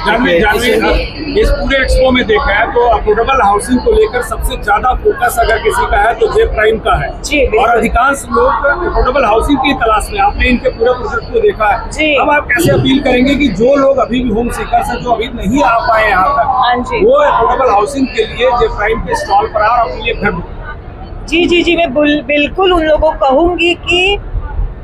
इस पूरे एक्सपो में देखा है तो अफोर्डेबल हाउसिंग को लेकर सबसे ज्यादा फोकस अगर किसी का है तो जे प्राइम का है और अधिकांश लोग अफोर्डेबल हाउसिंग की तलाश में। आपने इनके पूरे प्रोजेक्ट को देखा है, अब आप कैसे अपील करेंगे कि जो लोग अभी भी होम सीकर्स हैं, जो अभी नहीं आ पाए यहाँ तक, वो अफोर्डेबल हाउसिंग के लिए जे प्राइम के स्टॉल पर आ और अपने लिए घर? जी, मैं बिल्कुल उन लोगों को कहूंगी कि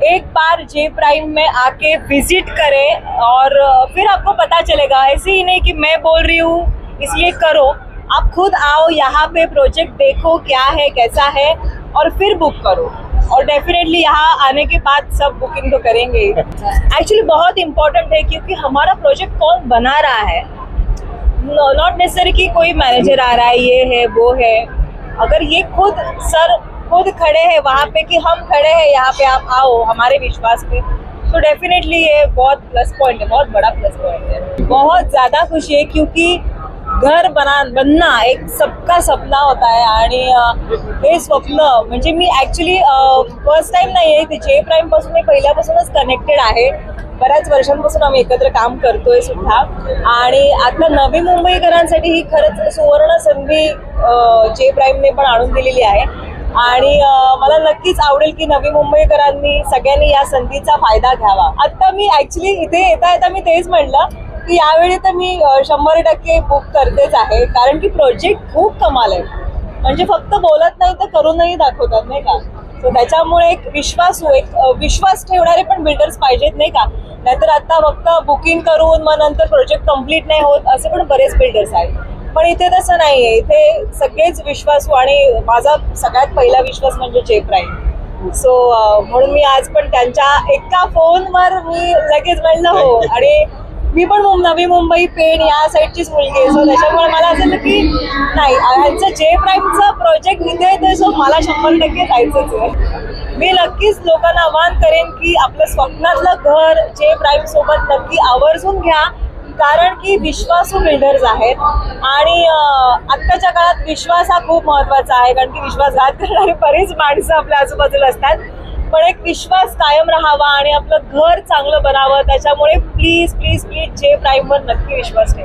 एक बार जे प्राइम में आके विजिट करें और फिर आपको पता चलेगा। ऐसे ही नहीं कि मैं बोल रही हूँ इसलिए करो, आप खुद आओ यहाँ पे, प्रोजेक्ट देखो क्या है कैसा है और फिर बुक करो। और डेफिनेटली यहाँ आने के बाद सब बुकिंग तो करेंगे। एक्चुअली बहुत इम्पोर्टेंट है क्योंकि हमारा प्रोजेक्ट कौन बना रहा है, नॉट नेसेसरी कि कोई मैनेजर आ रहा है, ये है वो है। अगर ये खुद खड़े हैं वहाँ पे कि हम खड़े हैं यहाँ पे, आप आओ हमारे विश्वास पे, तो डेफिनेटली ये बहुत प्लस पॉइंट है, बहुत बड़ा प्लस पॉइंट है। बहुत ज़्यादा खुशी है क्योंकि घर बनना एक सबका सपना होता है आणि हे स्वप्न म्हणजे मी ॲक्च्युली फर्स्ट टाइम नाही आहे, जे प्राईम पासून मी पहिल्यापासूनच कनेक्टेड आहे। बऱ्याच वर्षांपासून आम्ही एकत्र काम करतोय सुद्धा आणि आता नवी मुंबईकरांसाठी ही खरंच सुवर्ण संधी जे प्राईमने पण आणून दिलेली आहे आणि मला नक्कीच आवडेल की नवी मुंबईकरांनी सगळ्यांनी या संधीचा फायदा घ्यावा। आता मी ॲक्च्युली इथे येता मी तेच म्हणलं की यावेळी तर मी 100% बुक करतेच आहे, कारण की प्रोजेक्ट खूप कमाल आहे। म्हणजे फक्त बोलत नाही तर करूनही दाखवतात नाही का, सो त्याच्यामुळे एक विश्वास ठेवणारे पण बिल्डर्स पाहिजेत नाही का, नाहीतर आता फक्त बुकिंग करून मग नंतर प्रोजेक्ट कम्प्लीट नाही होत असे पण बरेच बिल्डर्स आहेत। पण इथे तसं नाहीये, इथे सगळेच विश्वासू आणि माझा सगळ्यात पहिला विश्वास म्हणजे जे प्राईम। सो म्हणून मी आज पण त्यांच्या एका फोनवर मी लगेच म्हणलं हो, आणि मी पण नवी मुंबई पेण या साईडचीच मुलगी आहे, सो त्याच्यामुळे मला असं झालं की नाही, यांचं जे प्राईमचा प्रोजेक्ट इथे येतोय, सो मला 100% जायचंच आहे। मी नक्कीच लोकांना आवाहन करेन की आपलं स्वप्नातलं घर जे प्राईम सोबत नक्की आवर्जून घ्या, कारण की विश्वासू बिल्डर्स आहेत आणि आत्ताच्या काळात विश्वास हा खूप महत्त्वाचा आहे, कारण की विश्वासघात करणारी बरीच माणसं आपल्या आजूबाजूला असतात, पण एक विश्वास कायम राहावा आणि आपलं घर चांगलं बनावं। त्याच्यामुळे प्लीज जे प्राईमवर नक्की विश्वास ठेवा।